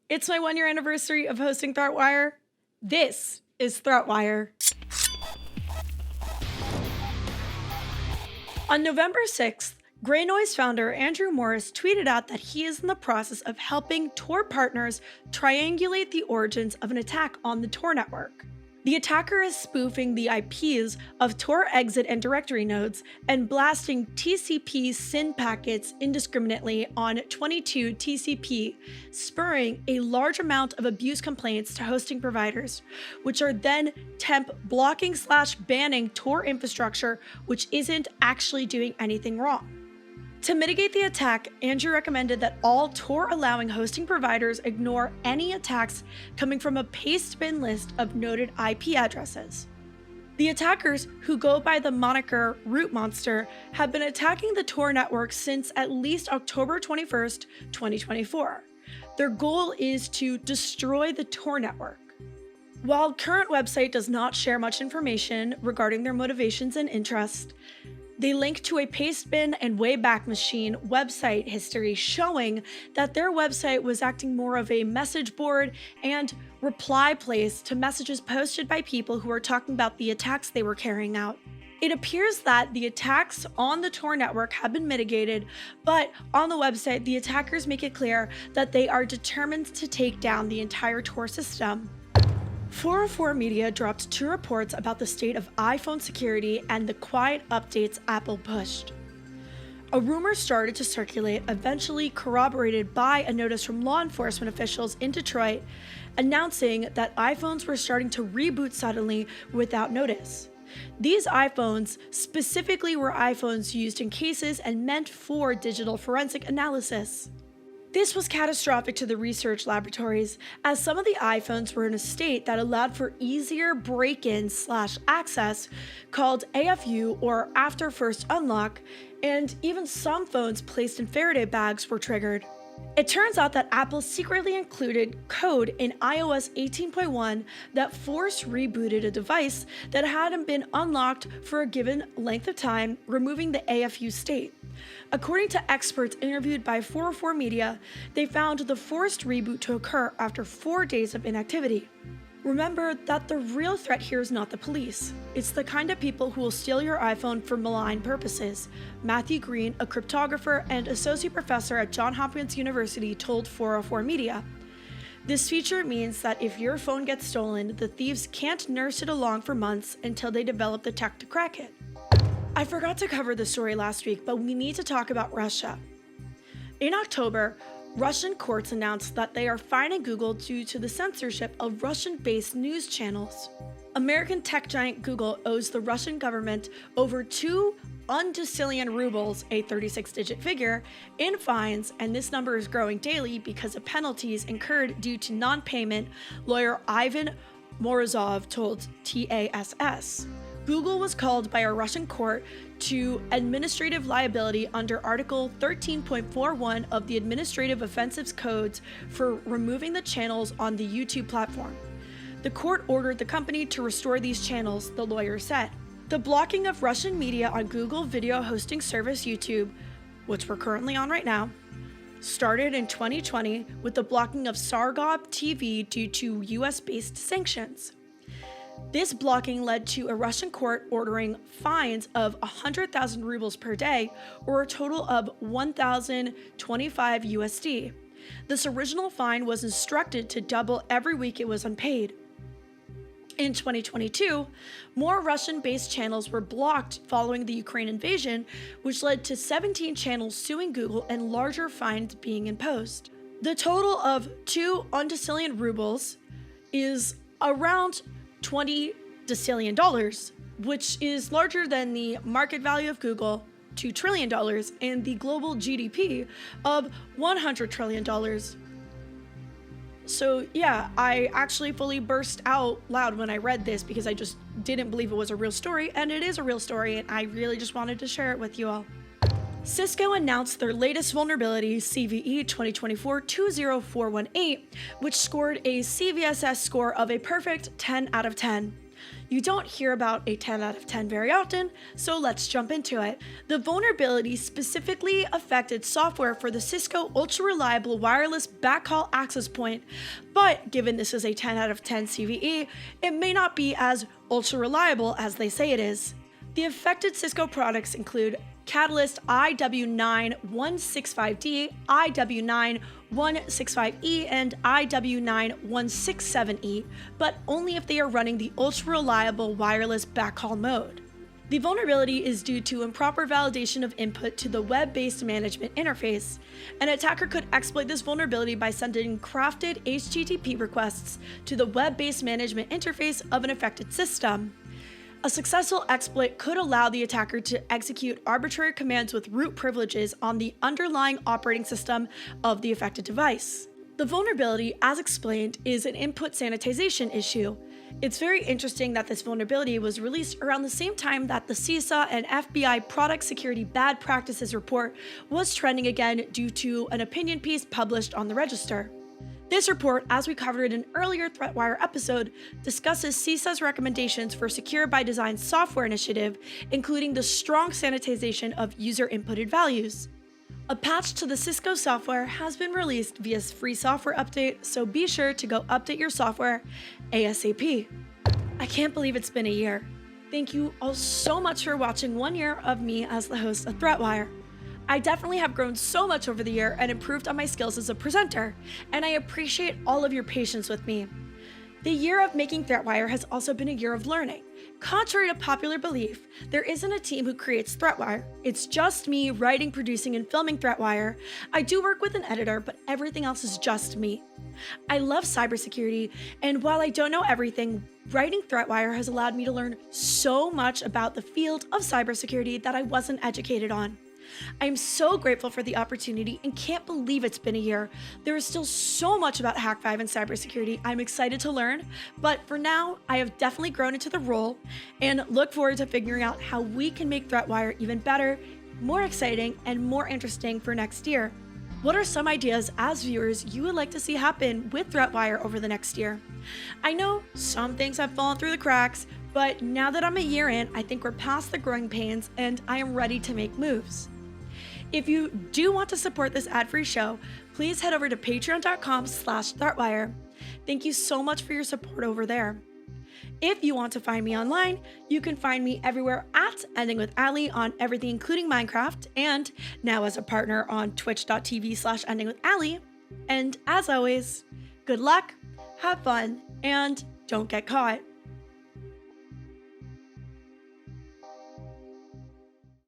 It's my 1 year anniversary of hosting ThreatWire. This is ThreatWire. On November 6th, Grey Noise founder Andrew Morris tweeted out that he is in the process of helping Tor partners triangulate the origins of an attack on the Tor network. The attacker is spoofing the IPs of Tor exit and directory nodes and blasting TCP SYN packets indiscriminately on 22 TCP, spurring a large amount of abuse complaints to hosting providers, which are then temp blocking/banning Tor infrastructure, which isn't actually doing anything wrong. To mitigate the attack, Andrew recommended that all Tor-allowing hosting providers ignore any attacks coming from a paste-bin list of noted IP addresses. The attackers, who go by the moniker Root Monster, have been attacking the Tor network since at least October 21st, 2024. Their goal is to destroy the Tor network. While current website does not share much information regarding their motivations and interests, they link to a Pastebin and Wayback Machine website history showing that their website was acting more of a message board and reply place to messages posted by people who were talking about the attacks they were carrying out. It appears that the attacks on the Tor network have been mitigated, but on the website, the attackers make it clear that they are determined to take down the entire Tor system. 404 Media dropped 2 reports about the state of iPhone security and the quiet updates Apple pushed. A rumor started to circulate, eventually corroborated by a notice from law enforcement officials in Detroit announcing that iPhones were starting to reboot suddenly without notice. These iPhones specifically were iPhones used in cases and meant for digital forensic analysis. This was catastrophic to the research laboratories, as some of the iPhones were in a state that allowed for easier break-in/access called AFU or after first unlock, and even some phones placed in Faraday bags were triggered. It turns out that Apple secretly included code in iOS 18.1 that force rebooted a device that hadn't been unlocked for a given length of time, removing the AFU state. According to experts interviewed by 404 Media, they found the forced reboot to occur after 4 days of inactivity. Remember that the real threat here is not the police. It's the kind of people who will steal your iPhone for malign purposes. Matthew Green, a cryptographer and associate professor at Johns Hopkins University, told 404 Media. This feature means that if your phone gets stolen, the thieves can't nurse it along for months until they develop the tech to crack it. I forgot to cover this story last week, but we need to talk about Russia. In October, Russian courts announced that they are fining Google due to the censorship of Russian-based news channels. American tech giant Google owes the Russian government over 2 undecillion rubles, a 36-digit figure, in fines, and this number is growing daily because of penalties incurred due to non-payment, lawyer Ivan Morozov told TASS. Google was called by a Russian court to administrative liability under Article 13.41 of the Administrative Offenses Codes for removing the channels on the YouTube platform. The court ordered the company to restore these channels, the lawyer said. The blocking of Russian media on Google video hosting service YouTube, which we're currently on right now, started in 2020 with the blocking of Sargov TV due to US-based sanctions. This blocking led to a Russian court ordering fines of 100,000 rubles per day, or a total of 1,025 USD. This original fine was instructed to double every week it was unpaid. In 2022, more Russian-based channels were blocked following the Ukraine invasion, which led to 17 channels suing Google and larger fines being imposed. The total of 2 undecillion rubles is around $20 decillion, which is larger than the market value of Google, $2 trillion, and the global GDP of $100 trillion. So yeah, I actually fully burst out loud when I read this because I just didn't believe it was a real story, and it is a real story, and I really just wanted to share it with you all. Cisco announced their latest vulnerability, CVE 2024-20418, which scored a CVSS score of a perfect 10 out of 10. You don't hear about a 10 out of 10 very often, so let's jump into it. The vulnerability specifically affected software for the Cisco ultra-reliable wireless backhaul access point, but given this is a 10 out of 10 CVE, it may not be as ultra-reliable as they say it is. The affected Cisco products include Catalyst IW9165D, IW9165E, and IW9167E, but only if they are running the ultra-reliable wireless backhaul mode. The vulnerability is due to improper validation of input to the web-based management interface. An attacker could exploit this vulnerability by sending crafted HTTP requests to the web-based management interface of an affected system. A successful exploit could allow the attacker to execute arbitrary commands with root privileges on the underlying operating system of the affected device. The vulnerability, as explained, is an input sanitization issue. It's very interesting that this vulnerability was released around the same time that the CISA and FBI Product Security Bad Practices report was trending again due to an opinion piece published on the Register. This report, as we covered in an earlier ThreatWire episode, discusses CISA's recommendations for Secure by Design software initiative, including the strong sanitization of user-inputted values. A patch to the Cisco software has been released via free software update, so be sure to go update your software ASAP. I can't believe it's been a year. Thank you all so much for watching 1 year of me as the host of ThreatWire. I definitely have grown so much over the year and improved on my skills as a presenter, and I appreciate all of your patience with me. The year of making ThreatWire has also been a year of learning. Contrary to popular belief, there isn't a team who creates ThreatWire. It's just me writing, producing, and filming ThreatWire. I do work with an editor, but everything else is just me. I love cybersecurity, and while I don't know everything, writing ThreatWire has allowed me to learn so much about the field of cybersecurity that I wasn't educated on. I am so grateful for the opportunity and can't believe it's been a year. There is still so much about Hack5 and cybersecurity I'm excited to learn, but for now, I have definitely grown into the role and look forward to figuring out how we can make ThreatWire even better, more exciting, and more interesting for next year. What are some ideas as viewers you would like to see happen with ThreatWire over the next year? I know some things have fallen through the cracks, but now that I'm a year in, I think we're past the growing pains and I am ready to make moves. If you do want to support this ad-free show, please head over to patreon.com/ThreatWire. Thank you so much for your support over there. If you want to find me online, you can find me everywhere at endingwithali on everything including Minecraft, and now as a partner on twitch.tv/endingwithali. And as always, good luck, have fun, and don't get caught.